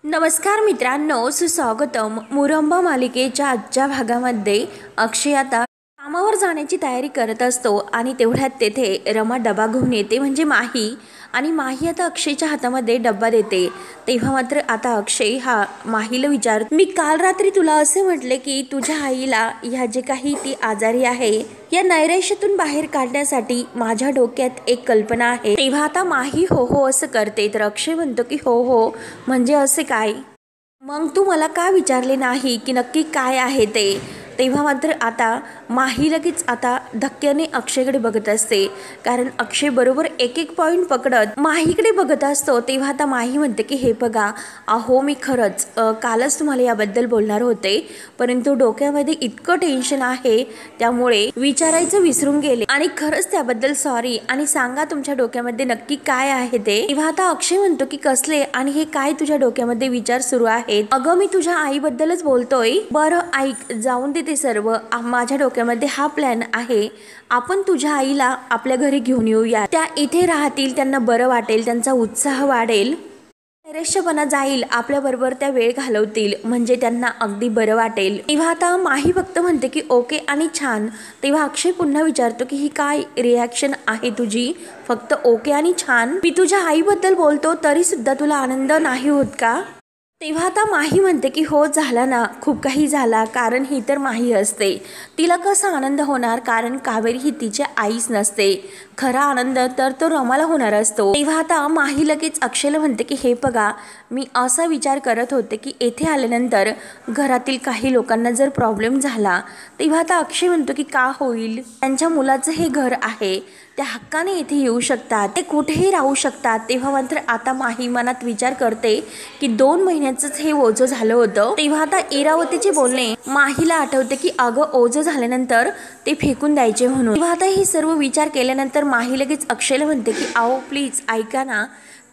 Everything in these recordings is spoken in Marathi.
नमस्कार मित्रांनो, सुस्वागतम. मुरंबा मालिकेच्या आजच्या भागामध्ये अक्षय आता कामावर जाण्याची तयारी करत असतो आणि तेवढ्यात तेथे रमा डबा घेऊन येते, म्हणजे माही. आणि माही आता अक्षयच्या हातामध्ये डब्बा देते. तेव्हा मात्र आता अक्षय हा माहीला विचारतो, मी काल रात्री तुला असे म्हटले की तुझ्या आईला ह्या जे काही ती आजारी आहे या नैराश्यातून बाहेर काढण्यासाठी माझ्या डोक्यात एक कल्पना आहे. तेव्हा आता माही हो हो असं करते. तर अक्षय म्हणतो की हो हो म्हणजे असे काय, मग तू मला का विचारले नाही की नक्की काय आहे ते. तेव्हा मात्र आता माही लगेच आता धक्क्याने अक्षयकडे बघत असते, कारण अक्षय बरोबर एक एक पॉईंट पकडत माहीकडे बघत असतो. तेव्हा आता माही म्हणते की हे बघा, अहो मी खरंच कालच तुम्हाला याबद्दल बोलणार होते, परंतु डोक्यामध्ये इतकं टेन्शन आहे त्यामुळे विचारायचं विसरून गेले आणि खरंच त्याबद्दल सॉरी. आणि सांगा तुमच्या डोक्यामध्ये नक्की काय आहे ते. तेव्हा आता अक्षय म्हणतो की कसले आणि हे काय तुझ्या डोक्यामध्ये विचार सुरू आहेत. अगं मी तुझ्या आईबद्दलच बोलतोय. बरं ऐक, जाऊन दे ते सर्व. माझ्या डोक्यामध्ये हा प्लॅन आहे, आपण तुझ्या आईला आपल्या घरी घेऊन येऊया, त्या इथे राहतील, त्यांना बरं वाटेल, त्यांचा उत्साह वाढेल, नैराश्यपणा जाईल, आपल्या बरोबर त्या वेळ घालवतील, म्हणजे त्यांना अगदी बरं वाटेल. तेव्हा आता माही फक्त म्हणते की ओके आणि छान. तेव्हा अक्षय पुन्हा विचारतो की ही काय रिॲक्शन आहे तुझी, फक्त ओके आणि छान. मी तुझ्या आईबद्दल बोलतो तरी सुद्धा तुला आनंद नाही होत का. तेव्हा आता माही म्हणते की हो झाला ना, खूप काही झाला, कारण ही तर माही असते, तिला कसा आनंद होणार, कारण कावेरी ही तिच्या आईच नसते. खरा आनंद तर तो रमाला होणार असतो. तेव्हा आता माही लगेच अक्षयला म्हणते की हे बघा, मी असा विचार करत होते की येथे आल्यानंतर घरातील काही लोकांना जर प्रॉब्लेम झाला. तेव्हा आता अक्षय म्हणतो की का होईल, त्यांच्या मुलाचं हे घर आहे, त्या हक्काने इथे येऊ शकतात, ते कुठेही राहू शकतात. तेव्हा मात्र आता माही मनात विचार करते की 2 महिन्याचंच हे ओझं झालं होतं. तेव्हा आता इरावतीचे बोलणे माहीला आठवते की अगं ओझं झाल्यानंतर ते फेकून द्यायचे म्हणून. तेव्हा आता हे सर्व विचार केल्यानंतर माही लगेच अक्षयला म्हणते की आओ प्लीज ऐका ना,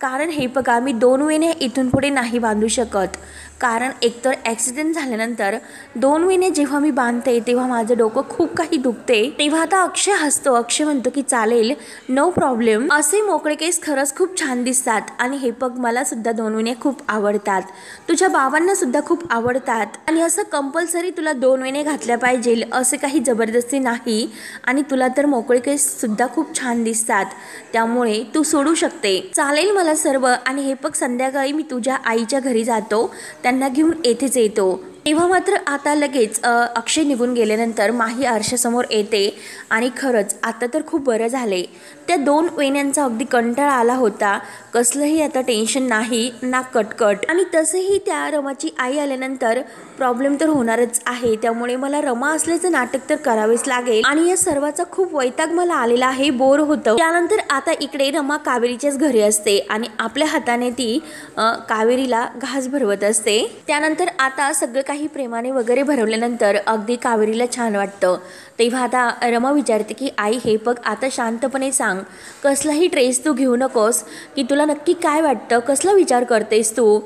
कारण हे बघा मी 2 वेण्या इथून पुढे नाही बांधू शकत, कारण एकतर ॲक्सिडेंट झाल्यानंतर 2 वेण्या जेव्हा मी बांधते तेव्हा माझं डोकं खूप काही दुखते. तेव्हा आता अक्षय हसतो. अक्षय म्हणतो की चालेल, नो प्रॉब्लेम, असे मोकळे केस खरंच खूप छान दिसतात आणि हे बघ मला सुद्धा 2 वेण्या खूप आवडतात, तुझ्या बाबांना सुद्धा खूप आवडतात आणि असं कंपल्सरी तुला 2 वेण्या घातल्या पाहिजे असे काही जबरदस्ती नाही, आणि तुला तर मोकळे केस सुद्धा खूप छान दिसतात, त्यामुळे तू सोडू शकते, चालेल मला सर्व. आणि हे बघ संध्याकाळी मी तुझ्या आईच्या घरी जातो, त्यांना घेऊन येथेच येतो. तेव्हा मात्र आता लगेच अक्षय निघून गेल्यानंतर माही आरशासमोर येते आणि खरंच आता तर खूप बरं झाले. त्या 2 वेण्यांचा अगदी कंटाळा आला होता, कसलंही आता टेन्शन नाही ना कटकट. आणि तसंही त्या रमाची आई आल्यानंतर प्रॉब्लेम तर होणारच आहे, त्यामुळे मला रमा असल्याचं नाटक तर करावेच लागेल आणि या सर्वाचा खूप वैताग मला आलेला आहे, बोर होतं. त्यानंतर आता इकडे रमा कावेरीच्याच घरी असते आणि आपल्या हाताने ती कावेरीला घास भरवत असते. त्यानंतर आता सगळं काही प्रेमाने वगैरे भरवल्यानंतर अगदी कावेरीला छान वाटतं. तेव्हा आता रमा विचारते की आई हे बघ आता शांतपणे सांग, कसलाही ट्रेस तू घेऊ नकोस, की तुला नक्की काय वाटतं, कसला विचार करतेस तू.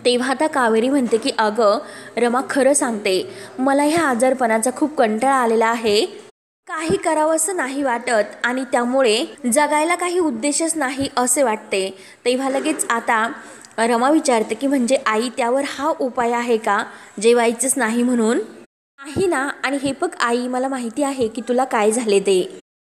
तेव्हा आता कावेरी म्हणते की अगं रमा खरं सांगते, मला ह्या आजारपणाचा खूप कंटाळा आलेला आहे, काही करावं असं नाही वाटत आणि त्यामुळे जगायला काही उद्देशच नाही असे वाटते. तेव्हा लगेच आता रमा विचारते की म्हणजे आई त्यावर हा उपाय आहे का, जेवायचंच नाही म्हणून. नाही ना, आणि हे बघ आई मला माहिती आहे की तुला काय झाले ते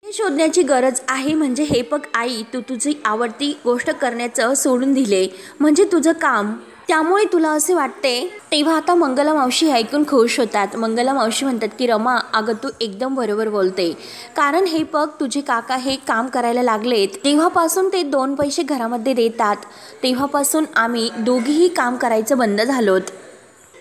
शोधण्याची गरज आहे, म्हणजे हे बघ आई तू तुझी आवडती गोष्ट करण्याचं सोडून दिले, म्हणजे तुझं काम, त्यामुळे तुला असे वाटते. तेव्हा आता मंगला मावशी ऐकून खुश होतात. मंगला मावशी म्हणतात की रमा अगं तू एकदम बरोबर बोलते, कारण हे बघ तुझे काका हे काम करायला लागलेत तेव्हापासून ते 2 पैसे घरामध्ये देतात, तेव्हापासून आम्ही दोघीही काम करायचं बंद झालोत.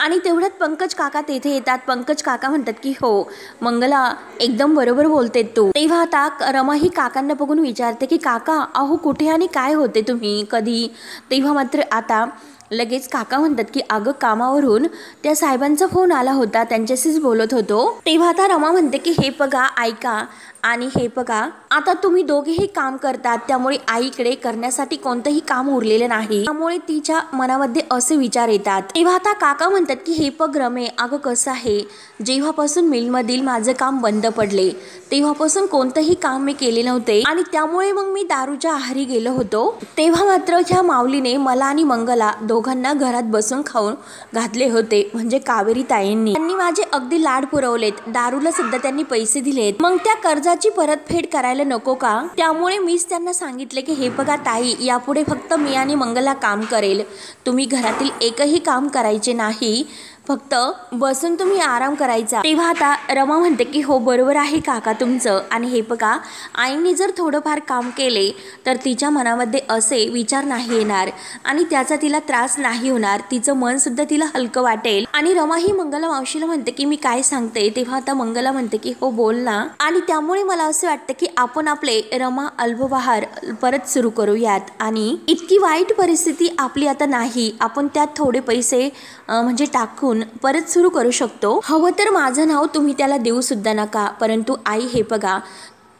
आणि तेवढ्यात पंकज काका तेथे येतात. पंकज काका म्हणतात की हो मंगला एकदम बरोबर बोलते तू. तेव्हा आता रमा ही काकांना बघून विचारते की काका अहो कुठे आणि काय होते तुम्ही कधी. तेव्हा मात्र आता लगेच काका म्हणतात की अगं कामावरून त्या साहेबांचा फोन आला होता, त्यांच्याशीच बोलत होतो. तेव्हा आता रमा म्हणते की हे बघा ऐका, आणि हे बघा आता तुम्ही दोघेही काम करतात, त्यामुळे आईकडे करण्यासाठी कोणतंही काम उरलेलं नाही, त्यामुळे तिच्या मनामध्ये असे विचार येतात। तेव्हा आता काका म्हणतात की हे बघ रमे, अगं कसं आहे, जेव्हापासून मिलमधील माझं काम बंद पडले तेव्हापासून कोणतंही काम मी केले नव्हते आणि त्यामुळे मग मी दारूच्या आहारी गेलो होतो। तेव्हा मात्र ह्या माऊलीने मला आणि मंगला दोघांना घरात बसून खाऊन घातले होते, म्हणजे कावेरी ताईंनी। त्यांनी माझे अगदी लाड पुरवलेत, दारूला सुद्धा त्यांनी पैसे दिलेत, मग त्या कर्जाची परतफेड करायला नको का? त्यामुळे मीच त्यांना सांगितले की हे बघा ताई, यापुढे फक्त मी आणि मंगला काम करेल, तुम्ही घरातील एकही काम करायचे नाही, फक्त बसून तुम्ही आराम करायचा। तेव्हा आता रमा म्हणते की हो बरोबर आहे काका तुमचं। आणि हे बघा आईने जर थोडंफार काम केले तर तिच्या मनामध्ये असे विचार नाही येणार आणि त्याचा तिला त्रास नाही होणार, तिचं मन सुद्धा तिला हलकं वाटेल। आणि रमा ही मंगला मावशीला म्हणते की मी काय सांगते। तेव्हा आता मंगला म्हणते की हो बोल ना। आणि त्यामुळे मला असं वाटतं की आपण आपले रमा अल्पबहार परत सुरू करूयात आणि इतकी वाईट परिस्थिती आपली आता नाही, आपण त्यात थोडे पैसे म्हणजे टाकून परत सुरू करू शकतो। हवं तर माझं नाव तुम्ही त्याला देऊ सुद्धा नका, परंतु आई हे बघा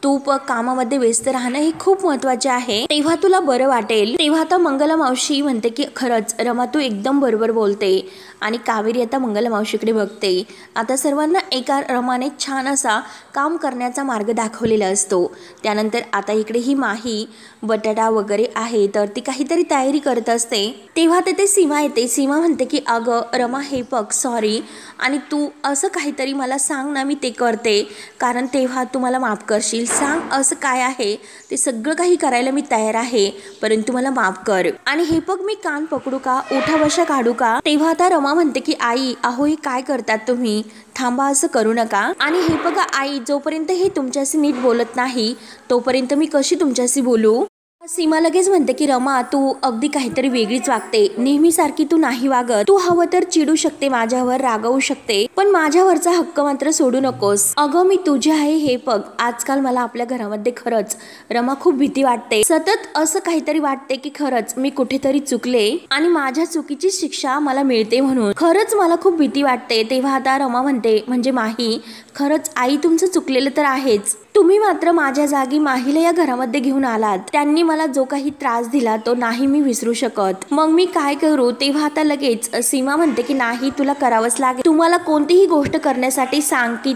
तू कामामध्ये व्यस्त राहणं हे खूप महत्वाचे आहे, तेव्हा तुला बरं वाटेल। तेव्हा आता मंगला मावशी म्हणते की खरंच रमा तू एकदम बरोबर बोलते। आणि कावेरी आता मंगला मावशीकडे बघते। आता सर्वांना एका रमाने छान असा काम करण्याचा मार्ग दाखवलेला असतो। त्यानंतर आता इकडे ही माही बटाटा वगैरे आहे तर ती काहीतरी तयारी करत असते। तेव्हा ते सीमा येते। सीमा म्हणते की अगं रमा हे बघ सॉरी, आणि तू असं काहीतरी मला सांग ना, मी ते करते, कारण तेव्हा तू मला माफ करशील, सांग असं काय आहे, ते सगळं काही करायला मी तयार आहे, परंतु मला माफ कर। आणि हे बघ मी कान पकडू का, उठा बशा काढू का? तेव्हा आता रमा म्हणते की आई अहो हे काय करतात तुम्ही, थांबा असं करू नका। आणि हे बघा आई जोपर्यंत हे तुमच्याशी नीट बोलत नाही तोपर्यंत मी कशी तुमच्याशी बोलू? सीमा लगेच म्हणते की रमा तू अगदी काहीतरी वेगळीच वागते, नेहमीसारखी तू नाही वागत, तू हवं तर चिडू शकते, माझ्यावर रागवू शकते, पण माझ्यावरचा हक्क मात्र सोडू नकोस। अगं मी तुझी आहे हे बघ, आजकाल मला आपल्या घरामध्ये खरंच रमा खूप भीती वाटते, सतत असं काहीतरी वाटते की खरंच मी कुठेतरी चुकले आणि माझ्या चुकीची शिक्षा मला मिळते, म्हणून खरंच मला खूप भीती वाटते। तेव्हा आता रमा म्हणते म्हणजे माही खरंच आई तुमचं चुकलेलं तर आहेच, तुम्ही मात्र माझ्या जागी माहीला या घरामध्ये घेऊन आलात, त्यांनी मला जो काही त्रास दिला तो नाही मी विसरू शकत, मग मी काय करू? तेव्हा आता लगेच सीमा म्हणते की नाही तुला करावंच लागेल, तुम्हाला कोणतीही गोष्ट करण्यासाठी सांग की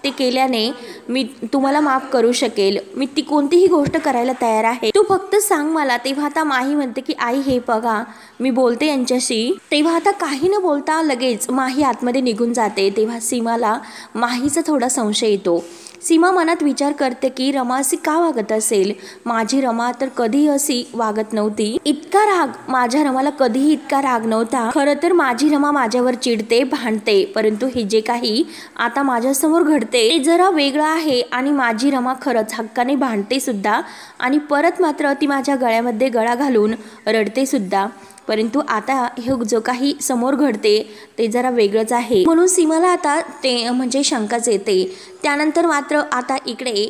ते केल्याने मी तुम्हाला माफ करू शकेल, मी ती कोणतीही गोष्ट करायला तयार आहे, तू फक्त सांग मला। तेव्हा आता माही म्हणते की आई हे बघा मी बोलते यांच्याशी। तेव्हा आता काही न बोलता लगेच माही आतमध्ये निघून जाते। तेव्हा सीमाला माहीचा थोडा संशय येतो। सीमा मनात विचार करते की रमा अशी का वागत असेल, माझी रमा तर कधीही अशी वागत नव्हती, इतका राग माझ्या रमाला कधीही इतका राग नव्हता, खरं तर माझी रमा माझ्यावर चिडते भांडते, परंतु हे जे काही आता माझ्यासमोर घडते ते जरा वेगळं आहे आणि माझी रमा खरंच हक्काने भांडते सुद्धा आणि परत मात्र ती माझ्या गळ्यामध्ये गळा घालून रडते सुद्धा, परंतु आता हे जो काही समोर घडते ते जरा वेगळंच आहे, म्हणून सीमाला आता ते म्हणजे शंकाच येते। त्यानंतर मात्र आता इकडे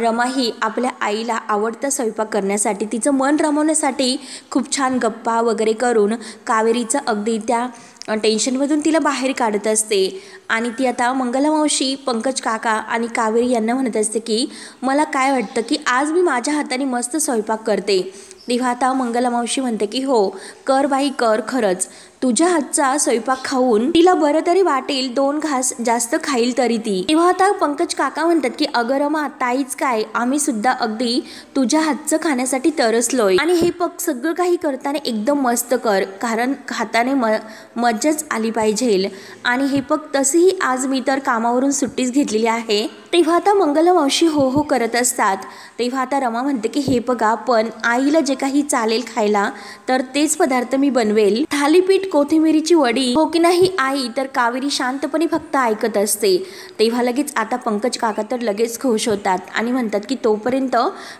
रमा ही आपल्या आईला आवडता स्वयंपाक करण्यासाठी, तिचं मन रमवण्यासाठी खूप छान गप्पा वगैरे करून कावेरीचं अगदी त्या टेन्शनमधून तिला बाहेर काढत असते। आणि ती आता मंगला मावशी, पंकज काका आणि कावेरी यांना म्हणत असते की मला काय वाटतं की आज मी माझ्या हाताने मस्त स्वयंपाक करते। तेव्हा आता मंगला मावशी म्हणते की हो कर बाई कर, खरंच तुझ्या हातचा स्वयंपाक खाऊन तिला बरं तरी वाटेल, 2 घास जास्त खाईल तरी ती। तेव्हा आता पंकज काका म्हणतात की अगं रमा ताईच काय, आम्ही सुद्धा अगदी तुझ्या हातचं खाण्यासाठी तरसलोय, आणि हे बघ सगळं काही करताना एकदम मस्त कर, कारण खाताने मज्जाच आली पाहिजे। आणि हे बघ तसेही आज मी तर कामावरून सुट्टीच घेतलेली आहे। तेव्हा आता मंगला मावशी हो हो करत असतात। तेव्हा आता रमा म्हणते की हे बघा पण आईला जे काही चालेल खायला तर तेच पदार्थ मी बनवेल, थालीपीठ, कोथिंबीरीची वडी, हो की नाही आई? तर कावेरी शांतपणे फक्त ऐकत असते। तेव्हा लगेच आता पंकज काका तर लगेच खुश होतात आणि म्हणतात की तोपर्यंत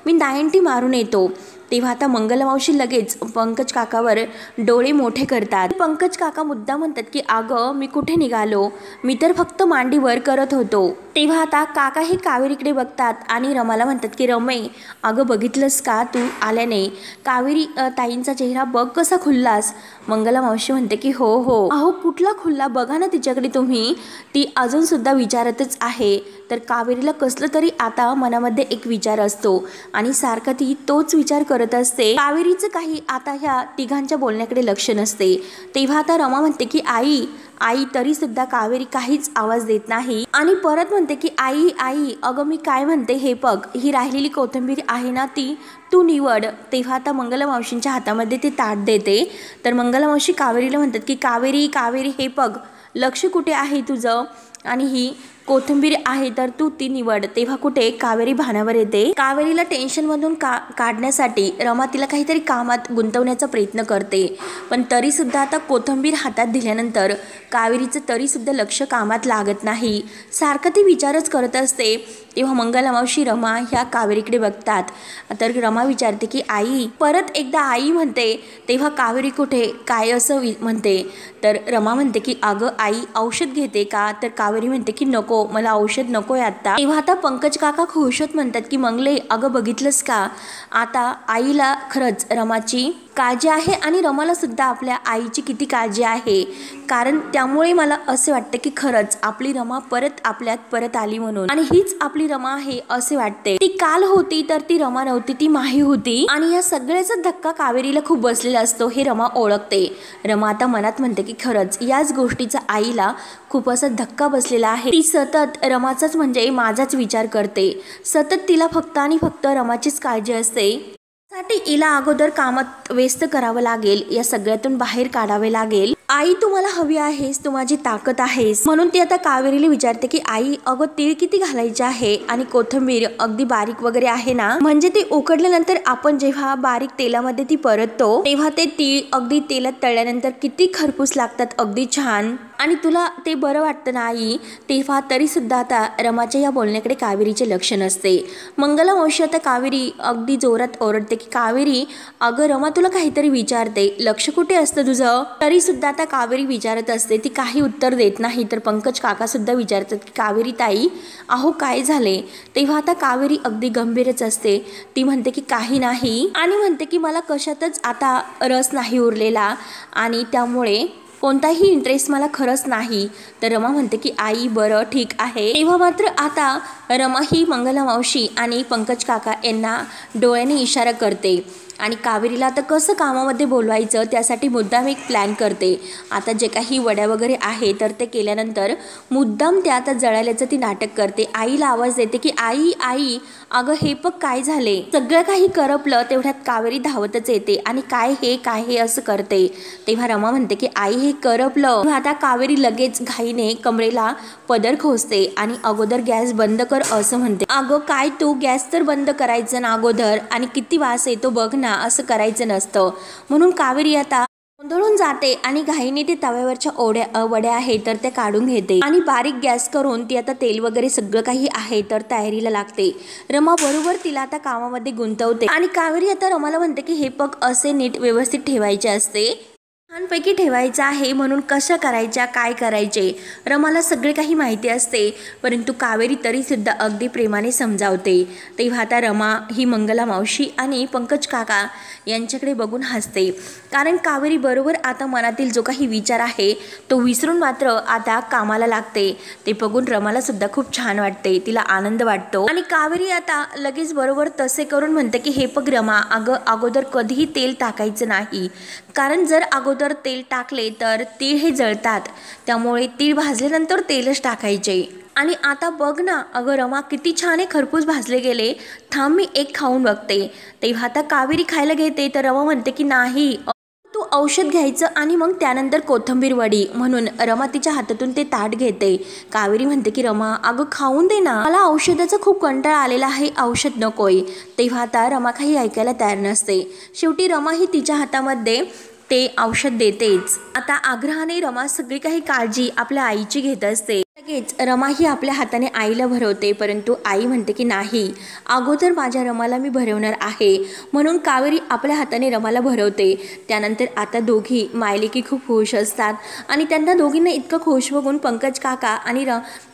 मी 90 मारून येतो। तेव्हा आता मंगलमावशी लगेच पंकज काकावर डोळे मोठे करतात। पंकज काका मुद्दा म्हणतात की अगं मी कुठे निघालो, मी तर फक्त मांडी वर करत होतो। तेव्हा आता काका हे कावेरीकडे बघतात आणि रमाला म्हणतात की रमे अगं बघितलंस का तू आल्याने कावेरी ताईंचा चेहरा बघ कसा खुललास। मंगला मावशी म्हणते की हो हो अहो कुठला खुल्ला, बघा ना तिच्याकडे तुम्ही, ती अजून सुद्धा विचारतच आहे। तर कावेरीला कसलं तरी आता मनामध्ये एक विचार असतो आणि सारखं ती तोच विचार करत असते। कावेरीचं काही आता ह्या तिघांच्या बोलण्याकडे लक्ष नसते। तेव्हा आता रमा म्हणते की आई आई, तरी सुद्धा कावेरी काहीच आवाज देत नाही आणि परत म्हणते की आई आई अगं मी काय म्हणते हे बघ, ही राहिलेली कोथिंबीर आहे ना ती तू निवड। तेव्हा आता मंगला मावशींच्या हातामध्ये ते ताट देते। तर मंगला मावशी कावेरीला म्हणतात की कावेरी कावेरी हे बघ, लक्ष कुठे आहे तुझं, आणि ही कोथिंबीर आहे तर तू ती निवड। तेव्हा कुठे कावेरी भानावर येते। कावेरीला टेन्शनमधून काढण्यासाठी रमा तिला काहीतरी कामात गुंतवण्याचा प्रयत्न करते, पण तरी सुद्धा आता कोथिंबीर हातात दिल्यानंतर कावेरीचं तरी सुद्धा लक्ष कामात लागत नाही, सारखं ती विचारच करत असते। तेव्हा मंगला मावशी रमा ह्या कावेरीकडे बघतात। तर रमा विचारते की आई, परत एकदा आई म्हणते। तेव्हा कावेरी कुठे काय असं म्हणते। तर रमा म्हणते की अगं आई औषध घेते का, तर कावेरी म्हणते की नको मला औषध नकोय आता। तेव्हा आता पंकज काका खुश होत म्हणतात की मंगले अगं बघितलंस का, आता आईला खरंच रमाची काळजी आहे आणि रमाला सुद्धा आपल्या आईची किती काळजी आहे, कारण त्यामुळे मला असे वाटते की खरंच आपली रमा परत आपल्यात परत आली म्हणून, आणि हीच आपली रमा आहे असे वाटते। ती काल होती तर ती रमा नव्हती, ती माही होती, आणि या सगळ्याचा धक्का कावेरीला खूप बसलेला असतो हे रमा ओळखते। रमा आता मनात म्हणते की खरंच याच गोष्टीचा आईला खूप असा धक्का बसलेला आहे। ती सतत रमाचाच म्हणजे माझाच विचार करते, सतत तिला फक्त आणि फक्त रमाचीच काळजी असते। साठी हिला अगोदर कामात व्यस्त करावं लागेल, या सगळ्यातून बाहेर काढावे लागेल। आई तू मला हवी आहेस, तू माझी ताकद आहेस, म्हणून ती आता कावेरीला विचारते की आई अगं तीळ किती घालायचे आहे, आणि कोथिंबीर अगदी बारीक वगैरे आहे ना, म्हणजे ते उकडल्यानंतर आपण जेव्हा बारीक तेलामध्ये ती परततो तेव्हा ते तीळ अगदी तेलात तळल्यानंतर किती खरपूस लागतात, अगदी छान, आणि तुला ते बरं वाटतं ना आई। तेव्हा तरी सुद्धा आता रमाच्या या बोलण्याकडे कावेरीचे लक्ष नसते। मंगला मावशी आता कावेरी अगदी जोरात ओरडते की कावेरी अगं रमा तुला काहीतरी विचारते, लक्ष कुठे असतं तुझं। तरी सुद्धा आता कावेरी विचारत असते, ती काही उत्तर देत नाही। तर पंकज काका सुद्धा विचारतात की कावेरी ताई अहो काय झाले। तेव्हा आता कावेरी अगदी गंभीरच असते, ती म्हणते की काही नाही, आणि म्हणते की मला कशातच आता रस नाही उरलेला आणि त्यामुळे कोणताही इंटरेस्ट मला खरंच नाही। तर रमा म्हणते की आई बरं ठीक आहे। तेव्हा मात्र आता रमा ही मंगला मावशी आणि पंकज काका यांना डोळ्याने इशारा करते आणि कावेरीला आता कसं कामामध्ये बोलवायचं त्यासाठी मुद्दाम एक प्लॅन करते। आता जे काही वड्या वगैरे आहे तर ते केल्यानंतर मुद्दाम त्या आता जळाल्याचं ती नाटक करते। आईला आवाज देते की आई आई अगं हे बघ काय झाले, सगळं काही करपलं। तेवढ्यात कावेरी धावतच येते आणि काय हे असं करते। तेव्हा रमा म्हणते की आई हे करपलं। आता कावेरी लगेच घाईने कमरेला पदर खोसते आणि अगोदर गॅस बंद कर असं म्हणते। अगं काय तू गॅस तर बंद करायचं ना अगोदर, आणि किती वास येतो बघ ना, असं करायचं नसतं। म्हणून कावेरी आता गोंधळून जाते आणि घाईने ते तव्यावरच्या वड्या आहे तर त्या काढून घेते आणि बारीक गॅस करून ती आता तेल वगैरे सगळं काही आहे तर तयारीला लागते। रमा बरोबर तिला आता कामामध्ये गुंतवते आणि कावेरी आता रमाला म्हणते की हे पग असे नीट व्यवस्थित ठेवायचे असते, छानपैकी ठेवायचं आहे, म्हणून कशा करायच्या काय करायचे रमाला सगळे काही माहिती असते, परंतु कावेरी तरी सुद्धा अगदी प्रेमाने समजावते। तेव्हा आता रमा ही मंगला मावशी आणि पंकज काका यांच्याकडे बघून हसते, कारण कावेरी बरोबर आता मनातील जो काही विचार आहे तो विसरून मात्र आता कामाला लागते। ते बघून रमाला सुद्धा खूप छान वाटते, तिला आनंद वाटतो आणि कावेरी आता लगेच बरोबर तसे करून म्हणते की हे बघ रमा अगोदर कधीही तेल टाकायचं नाही, कारण जर अगोदर तेल टाकले तर तीळ हे जळतात, त्यामुळे तीळ भाजल्यानंतर तेलच टाकायचे। आणि आता बघ ना अगं रमा किती छान आहे, खरपूस भाजले गेले, थांब मी एक खाऊन बघते। तेव्हा आता कावेरी खायला घेते तर रमा म्हणते की नाही तू औषध घ्यायचं आणि मग त्यानंतर कोथिंबीर वडी, म्हणून रमा तिच्या हातातून ते ताट घेते। कावेरी म्हणते की रमा अगं खाऊन दे ना, मला औषधाचा खूप कंटाळा आलेला आहे, औषध नकोय। तेव्हा आता रमा काही ऐकायला तयार नसते। शेवटी रमा ही तिच्या हातामध्ये ते औषध देतेच। आता आग्रहाने रमा सगळी काही काळजी आपल्या आईची घेत असते। लगेच रमा ही आपल्या हाताने आईला भरवते, परंतु आई म्हणते की नाही, अगोदर माझ्या रमाला मी भरवणार आहे. म्हणून कावेरी आपल्या हाताने रमाला भरवते. त्यानंतर आता दोघी मायलेकी खूप खुश असतात आणि त्यांना दोघींना इतकं खुश बघून पंकज काका आणि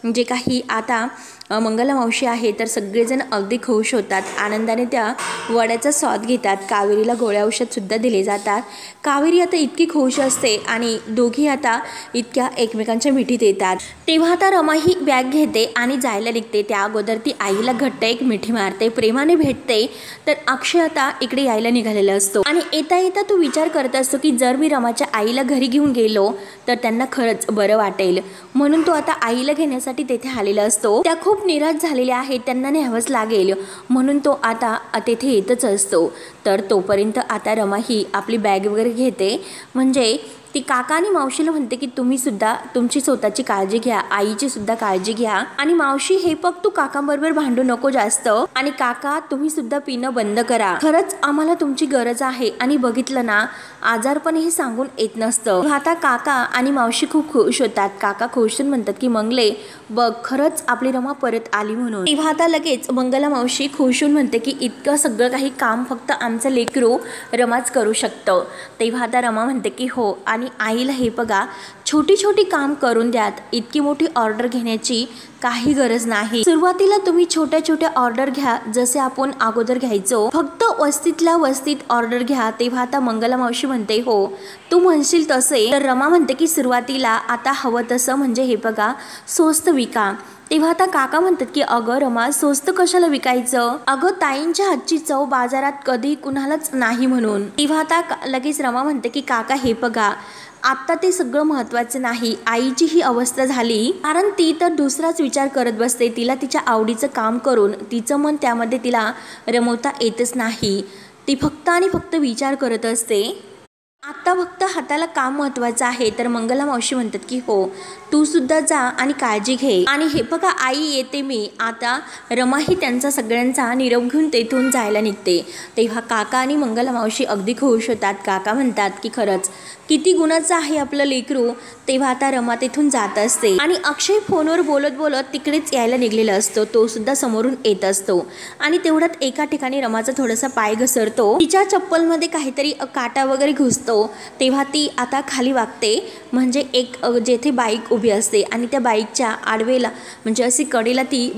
जे काही आता मंगला मावशी आहे तर सगळेजण अगदी खुश होतात. आनंदाने त्या वड्याचा स्वाद घेतात. कावेरीला गोळ्या औषधसुद्धा दिले जातात. कावेरी आता इतकी खुश असते आणि दोघी आता इतक्या एकमेकांच्या मिठीत येतात. तेव्हा आता रमा ही बॅग घेते आणि जायला निघते. त्या अगोदर ती आईला घट्ट एक मिठी मारते, प्रेमाने भेटते. तर अक्षय आता इकडे यायला निघालेला असतो आणि येता येता तो विचार करत असतो की जर मी रमाच्या आईला घरी घेऊन गेलो तर त्यांना खरंच बरं वाटेल. म्हणून तो आता आईला घेण्यासाठी तेथे आलेला असतो. त्या खूप निराश झालेल्या आहेत, त्यांना न्यावंच लागेल म्हणून तो आता तेथे येतच असतो. तर तोपर्यंत आता रमा ही आपली बॅग वगैरे घेते. म्हणजे ती काका आणि मावशीला म्हणते की तुम्ही सुद्धा तुमची स्वतःची काळजी घ्या, आईची सुद्धा काळजी घ्या. आणि मावशी हे बघ, तू काकांबरोबर भांडू नको जास्त. आणि काका तुम्ही सुद्धा पिणं बंद करा, खरंच आम्हाला तुमची गरज आहे. आणि बघितलं ना, आजारपण हे सांगून येत नसतं. आता काका आणि मावशी खूप खुश होतात. काका खुश होऊन म्हणतात की मंगले बघ, खरंच आपली रमा परत आली म्हणून. तेव्हा आता लगेच मंगला मावशी खुश होऊन म्हणते की इतकं सगळं काही काम फक्त आमचं लेकरू रमाच करू शकतं. तेव्हा आता रमा म्हणते की हो, आणि आईला हे बघा, छोटी छोटी काम करून द्यात, इतकी मोठी ऑर्डर घेण्याची काही गरज नाही. सुरुवातीला तुम्ही छोट्या छोट्या ऑर्डर घ्या, जसे आपण अगोदर घ्यायचो, फक्त वस्तीतल्या वस्तीत ऑर्डर घ्या. तेव्हा आता मंगला मावशी म्हणते हो, तू म्हणशील तसे. तर रमा म्हणते की सुरुवातीला आता हवं तसं, म्हणजे हे बघा, स्वस्त विका. तेव्हा आता काका म्हणतात की अगं रमा, स्वस्त कशाला विकायचं, अगं ताईंच्या हातची चव बाजारात कधी कुणालाच नाही म्हणून. तेव्हा आता लगेच रमा म्हणते की काका हे बघा, आता ते सगळं महत्त्वाचं नाही, आईची ही अवस्था झाली कारण ती तर दुसराच विचार करत बसते. तिला तिच्या आवडीचं काम करून तिचं मन त्यामध्ये तिला रमवता येतच नाही. ती फक्त आणि फक्त विचार करत असते. आता फक्त हाताला काम महत्त्वाचं आहे. तर मंगला मावशी म्हणतात की हो, तू सुद्धा जा आणि काळजी घे. आणि हे बघा आई, येते मी. आता रमा ही त्यांचा सगळ्यांचा निरोप घेऊन तेथून जायला निघते. तेव्हा काका आणि मंगला मावशी अगदी खुश होतात. काका म्हणतात की खरंच किती गुणाचं आहे आपलं लेकरू. तेव्हा आता रमा तेथून जात असते आणि अक्षय फोनवर बोलत बोलत तिकडेच यायला निघलेला असतो. तो सुद्धा समोरून येत असतो आणि तेवढ्यात एका ठिकाणी रमाचा थोडासा पाय घसरतो. तिच्या चप्पलमध्ये काहीतरी काटा वगैरे घुसतो. तेव्हा ती आता खाली वागते. म्हणजे एक जेथे बाईक उभी असते आणि त्या बाईकच्या आडवेला म्हणजे अशी कडेला ती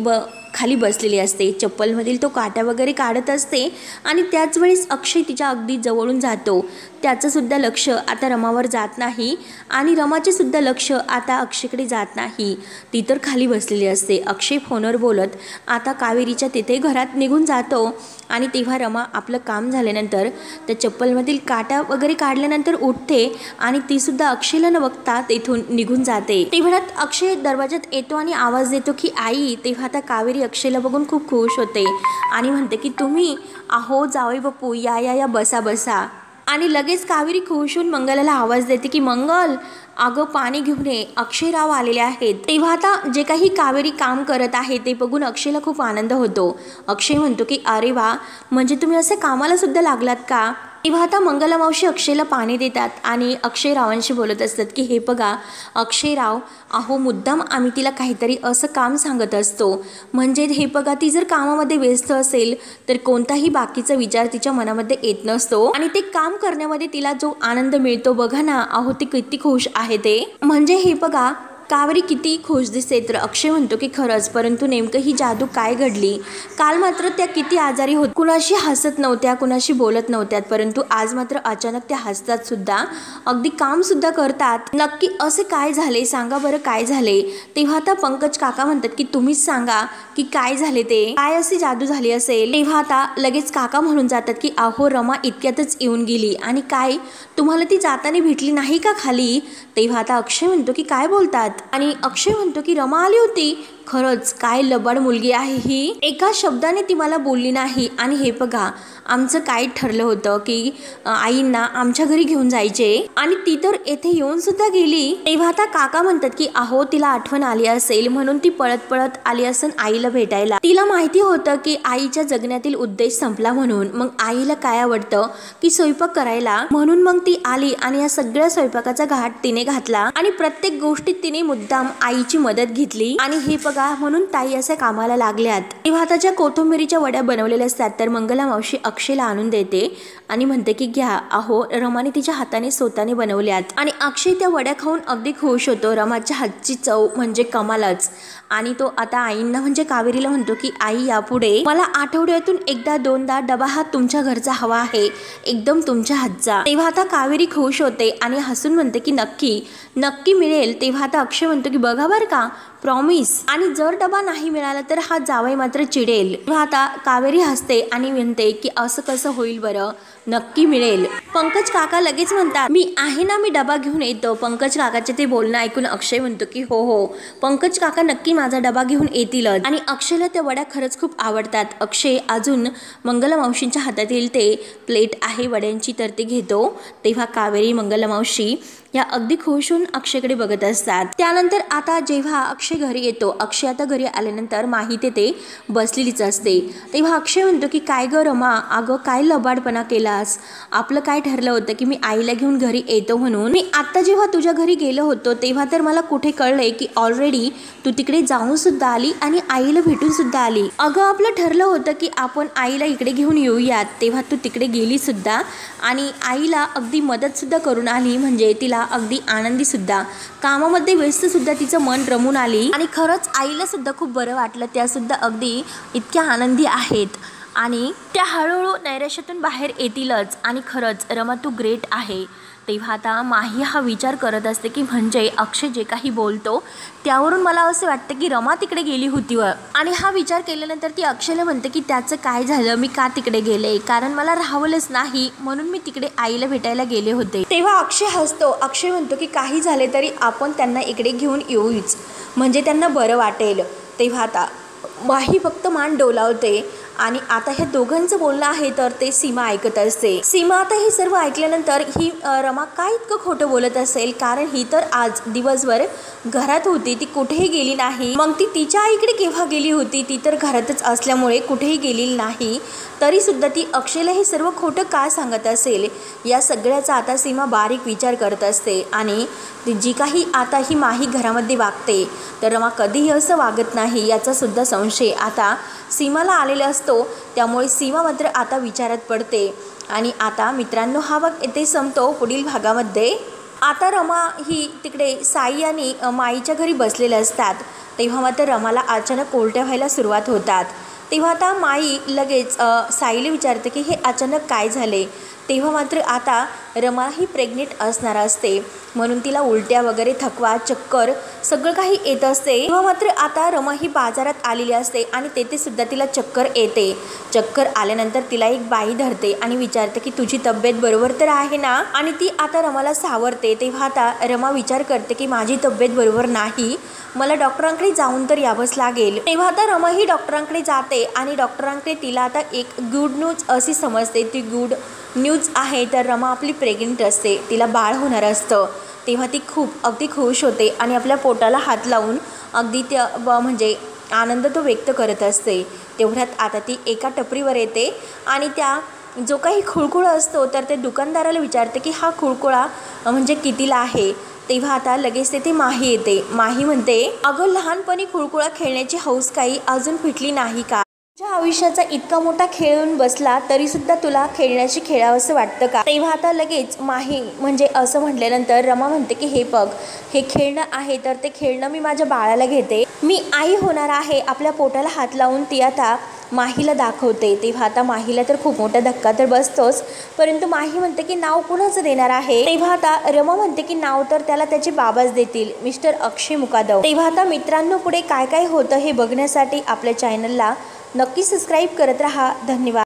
खाली बसलेली असते. चप्पलमधील तो काटा वगैरे काढत असते आणि त्याच वेळेस अक्षय तिच्या अगदी जवळून जातो. त्याचं सुद्धा लक्ष आता रमावर जात नाही आणि रमाचे सुद्धा लक्ष आता अक्षयकडे जात नाही. ती तर खाली बसलेली असते. अक्षय फोनवर बोलत आता कावेरीच्या तिथे घरात निघून जातो आणि तेव्हा रमा आपलं काम झाल्यानंतर त्या चप्पलमधील काटा वगैरे काढल्यानंतर उठते आणि ती सुद्धा अक्षयला न बघता तेथून निघून जाते. तेवढ्यात अक्षय दरवाजात येतो आणि आवाज देतो की आई. तेव्हा आता कावेरी अक्षयला बघून खूप खुश होते आणि म्हणते की तुम्ही आहो जावई बापू, या या या, बसा बसा. आणि लगेच कावेरी खुश होऊन मंगलाला आवाज देते की मंगल, अगं पाणी घेऊन ये, अक्षयराव आलेले आहेत. तेव्हा आता जे काही कावेरी काम करत आहे ते बघून अक्षयला खूप आनंद होतो. अक्षय म्हणतो की अरे वा, म्हणजे तुम्ही असे कामाला सुद्धा लागलात का. तेव्हा आता मंगला मावशी अक्षयला पाणी देतात आणि अक्षयरावांशी बोलत असतात की हे बघा अक्षयराव, अहो मुद्दाम आम्ही तिला काहीतरी असं काम सांगत असतो. म्हणजे हे बघा, ती जर कामामध्ये व्यस्त असेल तर कोणताही बाकीचा विचार तिच्या मनामध्ये येत नसतो आणि ते काम करण्यामध्ये तिला जो आनंद मिळतो बघा ना, अहो ती किती खुश आहे ते. म्हणजे हे बघा, कावेरी किती खुश दिसते. तर अक्षय म्हणतो की खरंच, परंतु नेमकं ही जादू काय घडली. काल मात्र त्या किती आजारी होत, कुणाशी हसत नव्हत्या, कुणाशी बोलत नव्हत्या, परंतु आज मात्र अचानक त्या हसतात सुद्धा, अगदी काम सुद्धा करतात. नक्की असे काय झाले, सांगा बरं काय झाले. तेव्हा आता पंकज काका म्हणतात की तुम्हीच सांगा की काय झाले, ते काय अशी जादू झाली असेल. तेव्हा आता लगेच काका म्हणून जातात की अहो रमा इतक्यातच येऊन गेली आणि काय तुम्हाला ती जाताना भेटली नाही का खाली. तेव्हा आता अक्षय म्हणतो की काय बोलतात आणि अक्षय म्हणतो की रमा आली होती. खरंच काय लबाड मुलगी आहे ही, एका शब्दाने ती मला बोलली नाही. आणि हे बघा आमचं काय ठरलं होतं की आईंना आमच्या घरी घेऊन जायचे आणि ती तर येथे येऊन सुद्धा गेली. तेव्हा आता काका म्हणतात की अहो तिला आठवण आली असेल म्हणून ती पळत पळत आली असेल आईला भेटायला. तिला माहिती होतं की आईच्या जगण्यातील उद्देश संपला म्हणून. मग आईला काय आवडतं की स्वयंपाक करायला, म्हणून मग ती आली आणि या सगळ्या स्वयंपाकाचा घाट तिने घातला आणि प्रत्येक गोष्टीत तिने मुद्दाम आईची मदत घेतली. आणि हे बघा म्हणून ताई असे कामाला लागल्यात. तेव्हा आता ज्या कोथिंबीरीच्या वड्या बनवलेल्या असतात तर मंगला मावशी अक्षयला आणून देते आणि म्हणते की घ्या, अहो रमाने तिच्या हाताने स्वतःने बनवल्यात. आणि अक्षय त्या वड्या खाऊन अगदी खुश होतो. रमाच्या हातची चव म्हणजे कमालच. आणि तो आता आईंना म्हणजे कावेरीला म्हणतो की आई यापुढे मला आठवड्यातून एकदा दोनदा डबा हा तुमच्या घरचा हवा आहे, एकदम तुमच्या हातचा. तेव्हा आता कावेरी खुश होते आणि हसून म्हणते की नक्की नक्की मिळेल. तेव्हा आता अक्षय म्हणतो की बघा बरं का, प्रॉमिस. आणि जर डबा नाही मिळाला तर हा जावई मात्र चिडेल. तेव्हा आता कावेरी हसते आणि म्हणते की असं कसं होईल बरं, नक्की मिळेल. पंकज काका लगेच म्हणतात मी आहे ना, मी डबा घेऊन येतो. पंकज काकाचे ते बोलणं ऐकून अक्षय म्हणतो की हो हो पंकज काका नक्की माझा डबा घेऊन येतीलच. आणि अक्षयला त्या वड्या खरंच खूप आवडतात. अक्षय अजून मंगला मावशींच्या हातातील ते प्लेट आहे वड्यांची तर ते घेतो. तेव्हा कावेरी मंगला मावशी या अगदी खुश होऊन अक्षयकडे बघत असतात. त्यानंतर आता जेव्हा अक्षय घरी येतो, अक्षय आता घरी आल्यानंतर माही ते बसलेलीच असते. तेव्हा अक्षय म्हणतो की काय ग रमा, अगं काय लबाडपणा केलास, आपलं काय ठरलं होतं की मी आईला घेऊन घरी येतो म्हणून. मी आता जेव्हा तुझ्या घरी गेलो होतो तेव्हा तर मला कुठे कळलंय की ऑलरेडी तू तिकडे जाऊन सुद्धा आली आणि आईला भेटून सुद्धा आली. अगं आपलं ठरलं होतं की आपण आईला इकडे घेऊन येऊयात, तेव्हा तू तिकडे गेली सुद्धा आणि आईला अगदी मदत सुद्धा करून आली. म्हणजे तिला अगदी आनंदी सुद्धा, कामामध्ये व्यस्त सुद्धा तिचं मन रमून आली. आणि खरंच आईला सुद्धा खूप बरं वाटलं. त्या सुद्धा अगदी इतक्या आनंदी आहेत आणि त्या हळूहळू नैराश्यातून बाहेर येतीलच. आणि खरंच रमा तू ग्रेट आहे. तेव्हा आता माही हा विचार करत असते की म्हणजे अक्षय जे काही बोलतो त्यावरून मला असं वाटतं की रमा तिकडे गेली होती आणि हा विचार केल्यानंतर ती अक्षयला म्हणते की त्याचं काय झालं, मी का तिकडे गेले, कारण मला राहवलंच नाही म्हणून मी तिकडे आईला भेटायला गेले होते. तेव्हा अक्षय हसतो. अक्षय म्हणतो की काही झाले तरी आपण त्यांना इकडे घेऊन येऊच, म्हणजे त्यांना बरं वाटेल. तेव्हा आता माही फक्त मान डोलावते. आणि आता ह्या दोघांचं बोलणं आहे तर ते सीमा ऐकत असते. सीमा आता हे सर्व ऐकल्यानंतर ही रमा काय इतकं खोटं बोलत असेल, कारण ही तर आज दिवसभर घरात होती, ती कुठेही गेली नाही. मग ती तिच्या आईकडे केव्हा गेली होती, ती तर घरातच असल्यामुळे कुठेही गेलेली नाही. तरी सुद्धा ती अक्षयला हे सर्व खोटं का सांगत असेल, या सगळ्याचा आता सीमा बारीक विचार करत असते. आणि जी काही आता ही माही घरामध्ये वागते तर रमा कधीही असं वागत नाही याचा सुद्धा संशय आता सीमाला आलेला असतो. त्यामुळे सीमा मात्र आता विचारात पडते. आणि आता मित्रांनो हा भाग येथे संपतो. पुढील भागामध्ये आता रमा ही तिकडे साई आणि माईच्या घरी बसलेले असतात. तेव्हा मात्र रमाला अचानक उलट्या व्हायला सुरुवात होतात. तेव्हा आता माई लगेच साईला विचारते की हे अचानक काय झाले. तेव्हा मात्र आता रमा ही प्रेग्नेंट असणार असते म्हणून तिला उलट्या वगैरे, थकवा, चक्कर सगळं काही येत असते. तेव्हा मात्र आता रमा ही बाजारात आलेली असते आणि तेथे सुद्धा तिला चक्कर येते. चक्कर आल्यानंतर तिला एक बाई धरते आणि विचारते की तुझी तब्येत बरोबर तर आहे ना. आणि ती आता रमाला सावरते. तेव्हा आता रमा विचार करते की माझी तब्येत बरोबर नाही, मला डॉक्टरांकडे जाऊन तर यावंच लागेल. तेव्हा आता रमा ही डॉक्टरांकडे जाते आणि डॉक्टरांकडे तिला आता एक गुड न्यूज अशी समजते. ती गुड न्यूज आहे तर रमा आपली प्रेग्नेंट असते, तिला बाळ होणार असतं. तेव्हा ती अगदी खुश होते आणि आपल्या पोटाला हात लावून अगदी त्या म्हणजे आनंद तो व्यक्त करत असते. तेवढ्यात आता ती एका टपरीवर येते आणि त्या जो काही खुळखुळा असतो तर ते दुकानदाराला विचारते की हा खुळखुळा म्हणजे कितीला आहे. तेव्हा आता लगेच तेथे माही येते. माही म्हणते अगं लहानपणी खुळखुळा खेळण्याची हौस काही अजून फिटली नाही का, तुझ्या आयुष्याचा इतका मोठा खेळून बसला तरी सुद्धा तुला खेळण्याची खेळावंसं वाटतं का. तेव्हा आता लगेच माही म्हणजे असं म्हटल्यानंतर रमा म्हणते की हे बघ, हे खेळणं आहे तर ते खेळणं मी माझ्या बाळाला घेते, मी आई होणार आहे. आपल्या पोटाला हात लावून ती आता माहीला दाखवते. तेव्हा आता माहीला तर खूप मोठा धक्का तर बसतोच, परंतु माही म्हणते की नाव कुणाचं देणार आहे. तेव्हा आता रमा म्हणते की नाव तर त्याला त्याचे बाबाच देतील, मिस्टर अक्षय मुकादव. तेव्हा आता मित्रांनो पुढे काय काय होतं हे बघण्यासाठी आपल्या चॅनलला नक्की सबस्क्राईब करत राहा. धन्यवाद.